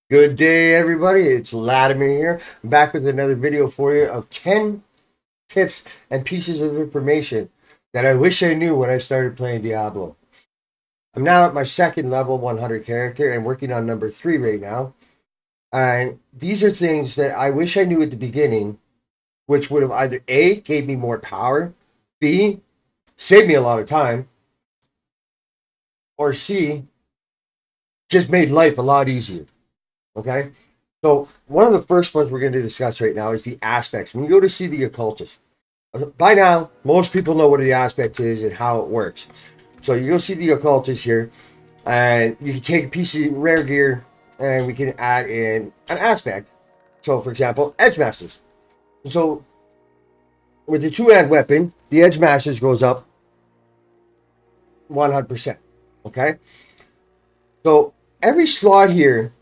Good day, everybody. It's Latimer here. I'm back with another video for you of 10 tips and pieces of information that I wish I knew when I started playing Diablo. I'm now at my second level 100 character and working on number 3 right now. And these are things that I wish I knew at the beginning, which would have either A, gave me more power, B, saved me a lot of time, or C, just made life a lot easier. Okay? So one of the first ones we're going to discuss right now is the aspects. When you go to see the occultist, by now most people know what the aspect is and how it works. So you go see the occultist here, and you can take a piece of rare gear, and we can add in an aspect. So for example, edge masters. So with the two-hand weapon, the edge masters goes up 100%. Okay, so every slot here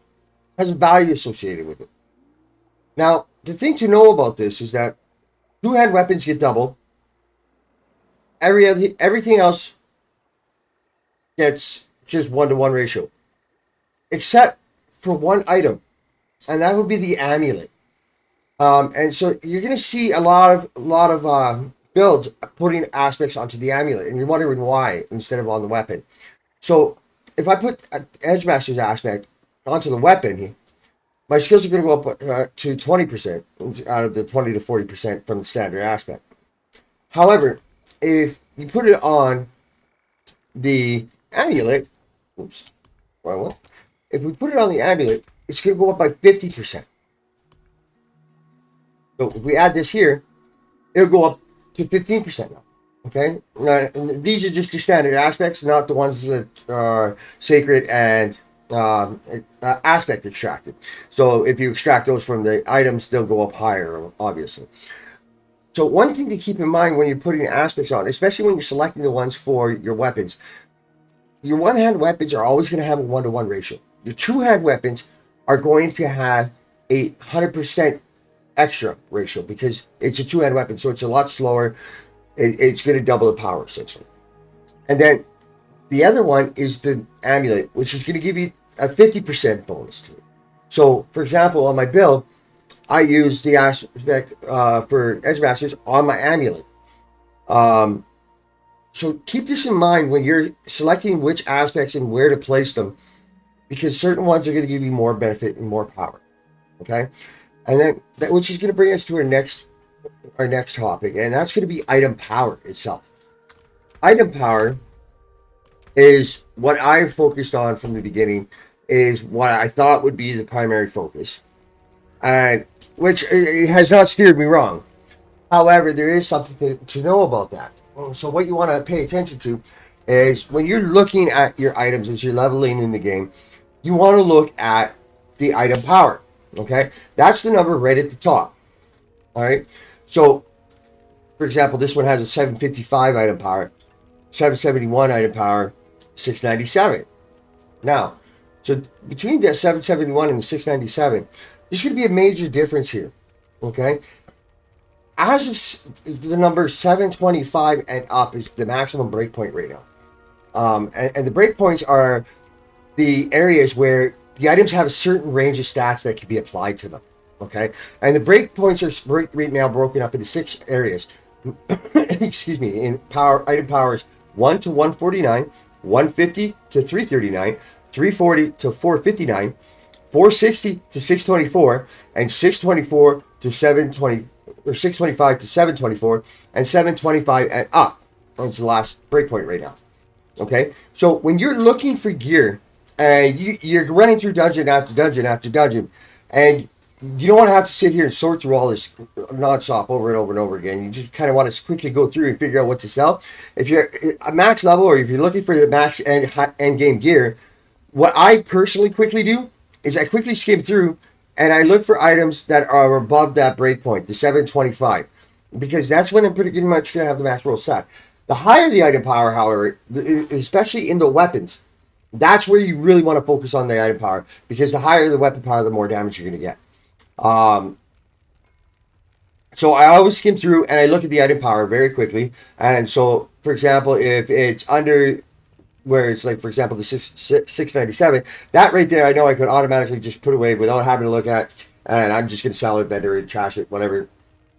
has a value associated with it. Now, the thing to know about this is that two-hand weapons get double. Everything else gets just 1-to-1 ratio, except for one item, and that would be the amulet. And so you're going to see a lot of builds putting aspects onto the amulet, and you're wondering why instead of on the weapon. So if I put an Edge Master's aspect onto the weapon, my skills are going to go up to 20% out of the 20 to 40% from the standard aspect. However, if you put it on the amulet, oops, well, if we put it on the amulet, it's going to go up by 50%. So if we add this here, it'll go up to 15% now. Okay, and these are just the standard aspects, not the ones that are sacred and aspect extracted. So if you extract those from the items, they'll go up higher, obviously. So one thing to keep in mind when you're putting aspects on, especially when you're selecting the ones for your weapons, your one-hand weapons are always going to have a 1-to-1 ratio. Your two-hand weapons are going to have a 100% extra ratio because it's a two-hand weapon, so it's a lot slower. It's going to double the power, essentially. And then the other one is the amulet, which is going to give you a 50% bonus to it. So, for example, on my build, I use the aspect for Edge Masters on my amulet. So keep this in mind when you're selecting which aspects and where to place them, because certain ones are going to give you more benefit and more power. Okay? And then, which is going to bring us to our next topic, and that's going to be item power itself. Item power is what I focused on from the beginning, is what I thought would be the primary focus, and which it has not steered me wrong. However, there is something to know about that. So what you want to pay attention to is when you're looking at your items as you're leveling in the game, you want to look at the item power. Okay, that's the number right at the top. All right. So, for example, this one has a 755 item power, 771 item power, 697. Now, so between the 771 and the 697, there's going to be a major difference here. Okay. As of the number 725 and up is the maximum breakpoint right now. And the breakpoints are the areas where the items have a certain range of stats that can be applied to them. Okay, and the breakpoints are right now broken up into 6 areas. Excuse me. In power, item powers 1 to 149, 150 to 339, 340 to 459, 460 to 624, and 624 to 720, or 625 to 724, and 725 and up. That's the last breakpoint right now. Okay, so when you're looking for gear and you're running through dungeon after dungeon after dungeon, and you don't want to have to sit here and sort through all this non-stop over and over and over again. You just kind of want to quickly go through and figure out what to sell. If you're a max level, or if you're looking for the max end game gear, what I personally quickly do is I quickly skim through and I look for items that are above that breakpoint, the 725, because that's when I'm pretty much going to have the max roll set. The higher the item power, however, especially in the weapons, that's where you really want to focus on the item power, because the higher the weapon power, the more damage you're going to get. So I always skim through and I look at the item power very quickly. And so, for example, if it's under where it's like, for example, the 697, that right there, I know I could automatically just put away without having to look at, and I'm just going to sell it, vendor it, trash it, whatever,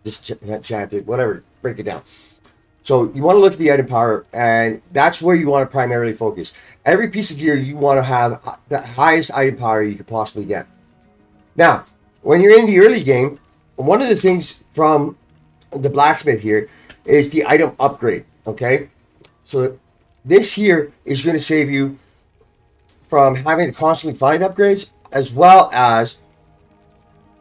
just chant it, whatever, break it down. So you want to look at the item power, and that's where you want to primarily focus. Every piece of gear, you want to have the highest item power you could possibly get. Now, when you're in the early game, one of the things from the blacksmith here is the item upgrade, okay? So this here is going to save you from having to constantly find upgrades, as well as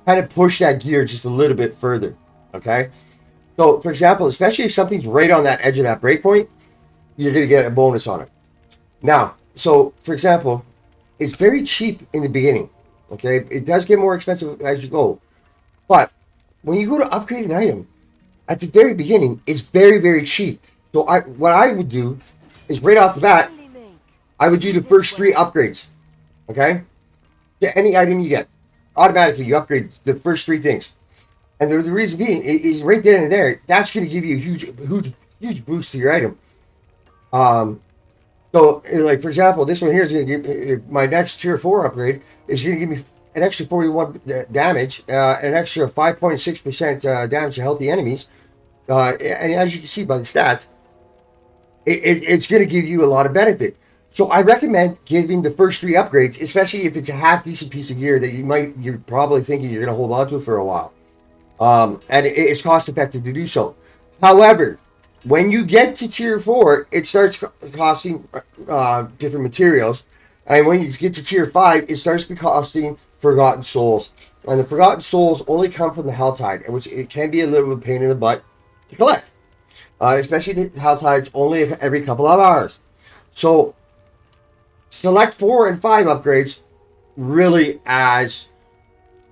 kind of push that gear just a little bit further, okay? So, for example, especially if something's right on that edge of that breakpoint, you're going to get a bonus on it. Now, so, for example, it's very cheap in the beginning, okay? It does get more expensive as you go. But when you go to upgrade an item, at the very beginning, it's very, very cheap. So what I would do is right off the bat, I would do the first 3 upgrades, okay? Get any item you get. Automatically, you upgrade the first 3 things. And the reason being is right then and there, that's going to give you a huge boost to your item. So, like, for example, this one here is going to give my next tier 4 upgrade is going to give me an extra 41 damage, an extra 5.6% damage to healthy enemies. And as you can see by the stats, it's going to give you a lot of benefit. So I recommend giving the first 3 upgrades, especially if it's a half decent piece of gear that you're probably thinking you're going to hold on to for a while. And it's cost effective to do so. However, when you get to tier 4, it starts costing different materials. And when you get to tier 5, it starts costing Forgotten Souls. And the Forgotten Souls only come from the Helltide, which it can be a little bit of a pain in the butt to collect. Especially the Helltides only every couple of hours. So, select 4 and 5 upgrades really as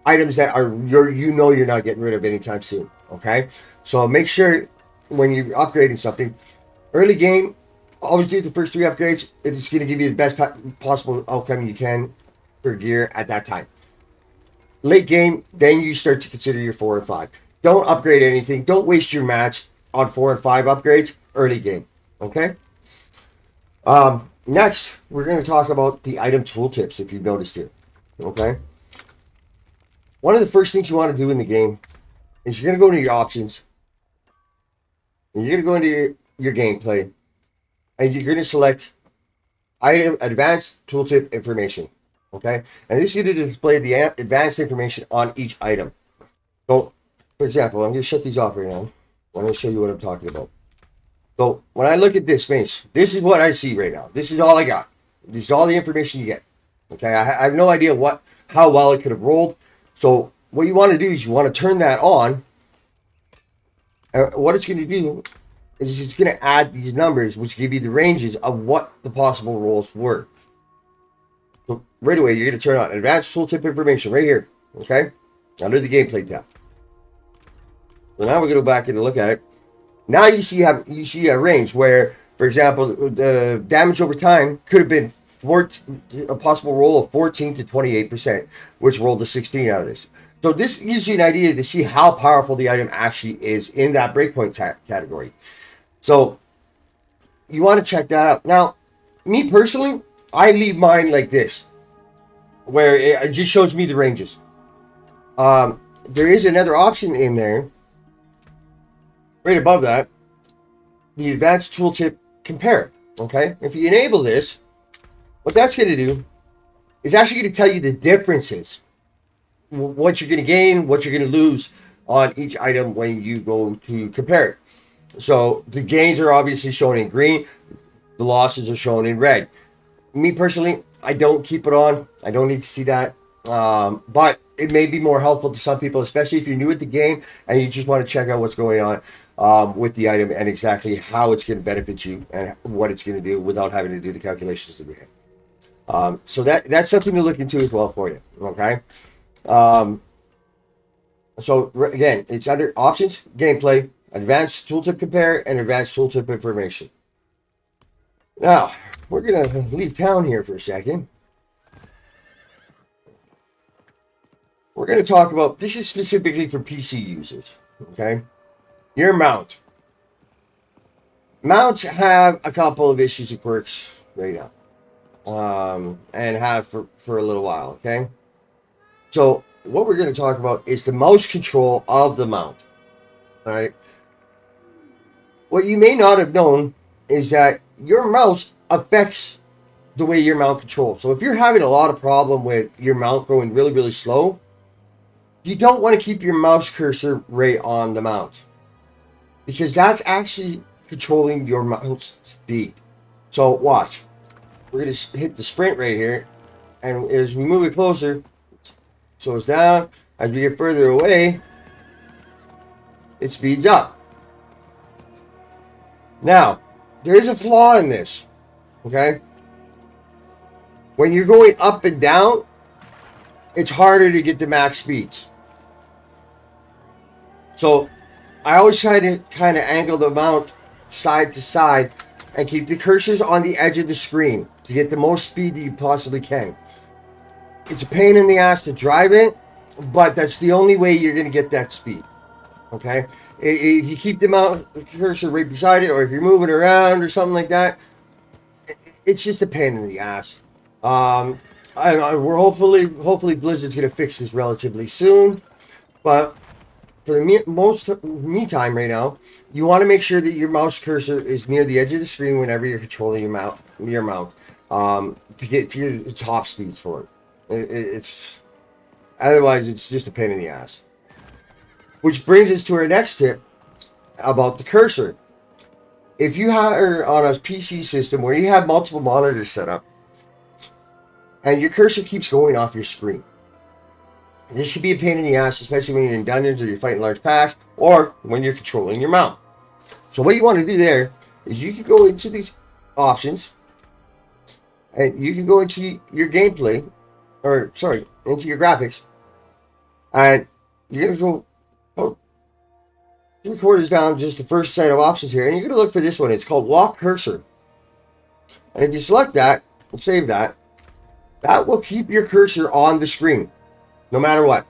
items that are you're not getting rid of anytime soon. Okay? So, make sure when you're upgrading something, early game, always do the first 3 upgrades. It's going to give you the best possible outcome you can for gear at that time. Late game, then you start to consider your 4 and 5. Don't upgrade anything. Don't waste your match on 4 and 5 upgrades early game. Okay? Next, we're going to talk about the item tooltips, if you've noticed here. Okay? One of the first things you want to do in the game is you're going to go into your options. And you're going to go into your gameplay. And you're going to select item advanced tooltip information. Okay? And this is going to display the advanced information on each item. So, for example, I'm going to shut these off right now. I'm going to show you what I'm talking about. So, when I look at this mace, this is what I see right now. This is all I got. This is all the information you get. Okay? I have no idea how well it could have rolled. So, what you want to do is you want to turn that on. What it's going to do is it's going to add these numbers, which give you the ranges of what the possible rolls were. So, right away, you're going to turn on advanced tooltip information right here. Okay? Under the gameplay tab. So now we're going to go back and look at it. Now you see a range where, for example, the damage over time could have been a possible roll of 14 to 28%, which rolled a 16 out of this. So this gives you an idea to see how powerful the item actually is in that breakpoint category. So you want to check that out. Now, me personally, I leave mine like this, where it just shows me the ranges. There is another option in there. Right above that, the advanced tooltip compare. Okay, if you enable this, what that's going to do is actually going to tell you the differences, what you're going to gain, what you're going to lose on each item when you go to compare it. So the gains are obviously shown in green, the losses are shown in red. Me personally, I don't keep it on. I don't need to see that, but it may be more helpful to some people, especially if you're new at the game and you just want to check out what's going on with the item and exactly how it's going to benefit you and what it's going to do without having to do the calculations that we have. So that's something to look into as well for you. Okay. So again, it's under options, gameplay, advanced tooltip compare, and advanced tooltip information. Now we're going to leave town here for a second. We're going to talk about, this is specifically for PC users, okay? Your mount. Mounts have a couple of issues and quirks. right now. And have for a little while, okay? So what we're going to talk about is the mouse control of the mount, all right? What you may not have known is that your mouse affects the way your mount controls. So if you're having a lot of problem with your mount going really, really slow, you don't want to keep your mouse cursor right on the mount, because that's actually controlling your mouse speed. So watch. We're going to hit the sprint right here, and as we move it closer, it slows down. As we get further away, it speeds up. Now, there is a flaw in this, okay? When you're going up and down, it's harder to get the max speeds. So I always try to kind of angle the mount side to side and keep the cursors on the edge of the screen to get the most speed that you possibly can. It's a pain in the ass to drive it, but that's the only way you're going to get that speed. Okay? If you keep the mount cursor right beside it, or if you're moving around or something like that, it's just a pain in the ass. We're hopefully Blizzard's going to fix this relatively soon, but for the most time right now, you want to make sure that your mouse cursor is near the edge of the screen whenever you're controlling your mount, to get to your top speeds for it. Otherwise it's just a pain in the ass. Which brings us to our next tip about the cursor. If you are on a PC system where you have multiple monitors set up, and your cursor keeps going off your screen, this can be a pain in the ass, especially when you're in dungeons or you're fighting large packs, or when you're controlling your mount. So what you want to do there is you can go into these options, and you can go into your gameplay, or sorry, into your graphics, and you're going to go, recorders down just the first set of options here, and you're going to look for this one. It's called Lock Cursor. And if you select that and save that, that will keep your cursor on the screen no matter what.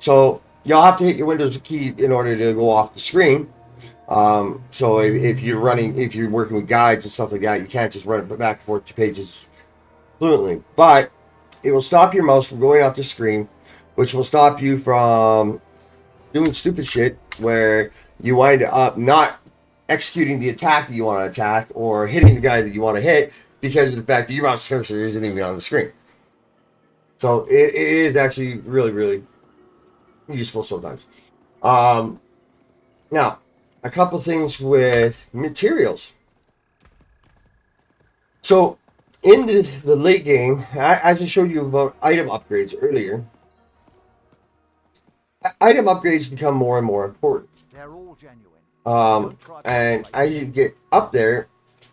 So you'll have to hit your Windows key in order to go off the screen. So if you're working with guides and stuff like that, you can't just run it back and forth to pages fluently. But it will stop your mouse from going off the screen, which will stop you from doing stupid shit where you wind up not executing the attack that you want to attack, or hitting the guy that you want to hit, because of the fact that your mouse cursor isn't even on the screen. So it is actually really, really useful sometimes. Now, a couple things with materials. So in the late game, as I showed you about item upgrades earlier, item upgrades become more and more important. They're all genuine. And as you get up there,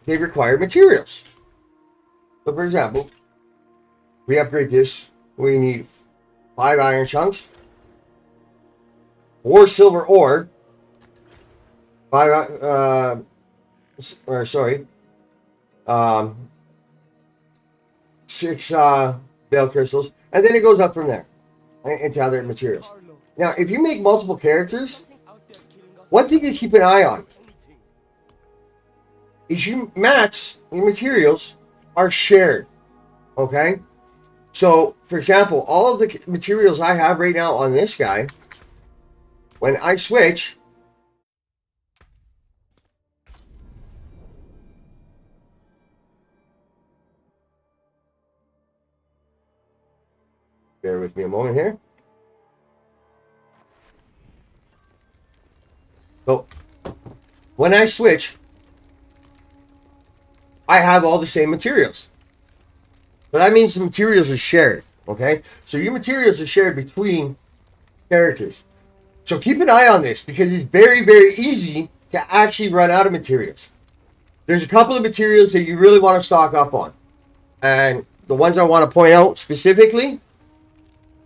they require materials. So for example, we upgrade this, we need 5 iron chunks, 4 silver ore, 6 veil crystals, and then it goes up from there into other materials. Now, if you make multiple characters, one thing to keep an eye on is your materials are shared, okay? So, for example, all of the materials I have right now on this guy, when I switch, bear with me a moment here. So, when I switch, I have all the same materials. But that means the materials are shared, okay? So your materials are shared between characters. So keep an eye on this, because it's very, very easy to actually run out of materials. There's a couple of materials that you really want to stock up on. And the ones I want to point out specifically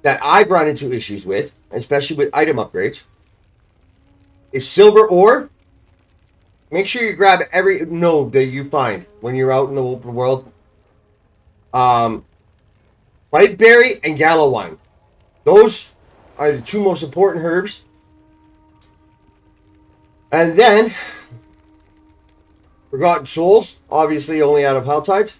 that I've run into issues with, especially with item upgrades, is silver ore. Make sure you grab every node that you find when you're out in the open world. Whiteberry and Gallowine. Those are the 2 most important herbs. And then Forgotten Souls, obviously only out of Helltides.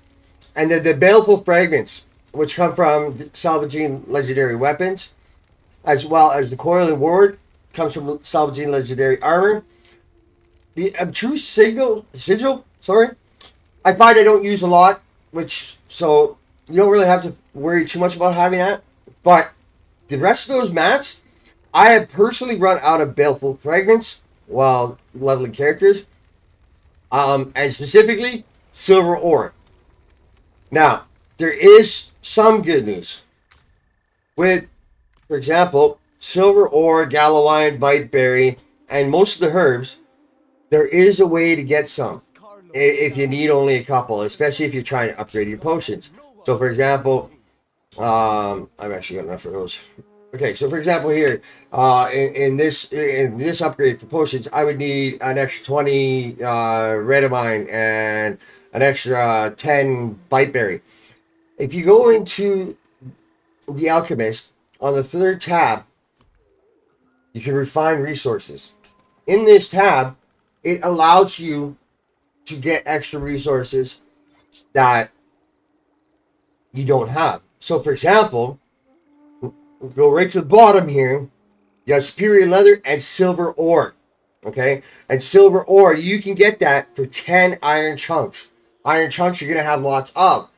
And then the Baleful Fragments, which come from salvaging legendary weapons, as well as the Coiling Ward, comes from salvaging legendary armor. The Obtruse Sigil, I find I don't use a lot, so you don't really have to worry too much about having that. But the rest of those mats, I have personally run out of Baleful Fragments while leveling characters. And specifically, Silver Ore. Now, there is some good news. With, for example, Silver Ore, Gallowine, Biteberry, and most of the herbs, there is a way to get some if you need only a couple, especially if you're trying to upgrade your potions. So, for example, I've actually got enough for those. Okay, so for example here, in this upgrade for potions, I would need an extra 20 Redamine and an extra 10 Biteberry. If you go into the Alchemist, on the third tab, you can refine resources. In this tab, it allows you to get extra resources that you don't have. So for example, go right to the bottom here. You got Superior Leather and Silver Ore. Okay? And Silver Ore, you can get that for 10 Iron Chunks. Iron Chunks you're going to have lots of.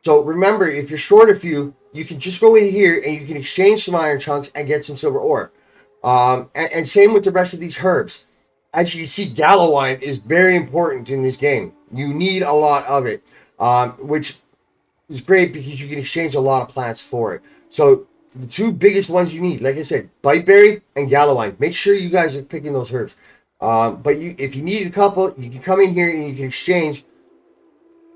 So remember, if you're short a few, you can just go in here and you can exchange some Iron Chunks and get some Silver Ore. And same with the rest of these herbs. As you can see, Gallowine is very important in this game. You need a lot of it, which is great because you can exchange a lot of plants for it. So the two biggest ones you need, like I said, Biteberry and Gallowine. Make sure you guys are picking those herbs. But if you need a couple, you can come in here and you can exchange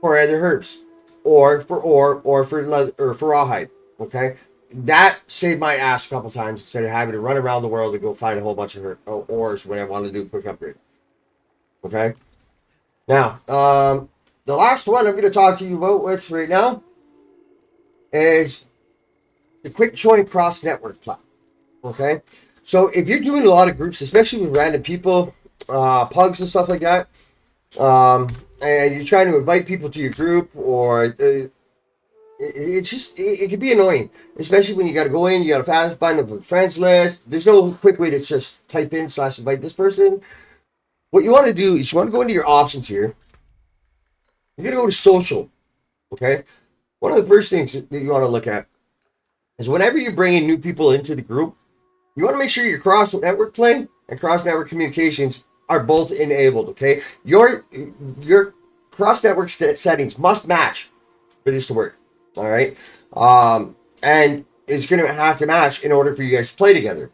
for other herbs, or for ore, or for leather, or for rawhide. Okay, that saved my ass a couple times instead of having to run around the world and go find a whole bunch of ores when I want to do a quick upgrade. Okay, now the last one I'm going to talk to you about with right now is the quick join cross network plan. Okay, so if you're doing a lot of groups, especially with random people, pugs and stuff like that, and you're trying to invite people to your group, or it can be annoying, especially when you got to go in, you got to find the friends list. There's no quick way to just type in / invite this person. What you want to do is you want to go into your options here. You're going to go to social. Okay, one of the first things that you want to look at is whenever you're bringing new people into the group, you want to make sure your cross-network play and cross-network communications are both enabled, okay? Your cross-network settings must match for this to work, all right? And it's going to have to match in order for you guys to play together,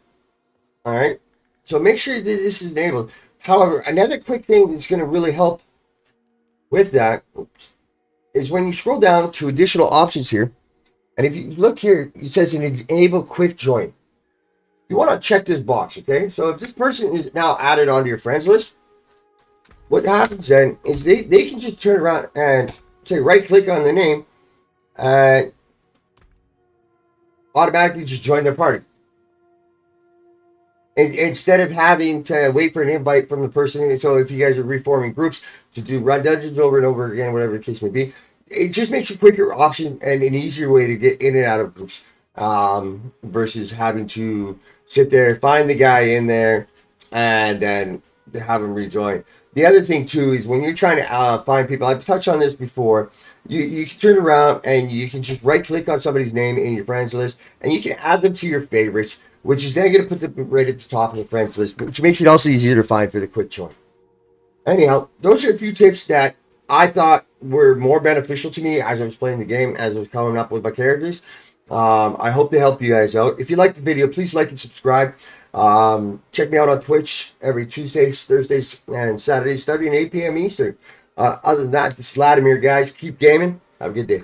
all right? So make sure that this is enabled. However, another quick thing that's going to really help with that is when you scroll down to additional options here, and if you look here, it says enable quick join. You want to check this box, okay? So if this person is now added onto your friends list, what happens then is they can just turn around and say right-click on the name and automatically just join their party. And instead of having to wait for an invite from the person, so if you guys are reforming groups to run dungeons over and over again, whatever the case may be, it just makes a quicker option and an easier way to get in and out of groups, versus having to sit there, find the guy in there, and then have him rejoin. The other thing too is when you're trying to find people, I've touched on this before, you can turn around and you can just right click on somebody's name in your friends list and you can add them to your favorites, which is then going to put them right at the top of the friends list, which makes it also easier to find for the quick join. Anyhow, those are a few tips that I thought were more beneficial to me as I was playing the game, as I was coming up with my characters. I hope they help you guys out. If you liked the video, please like and subscribe. Check me out on Twitch every Tuesdays, Thursdays, and Saturdays starting at 8 p.m. Eastern. Other than that, this is Vladimir, guys. Keep gaming. Have a good day.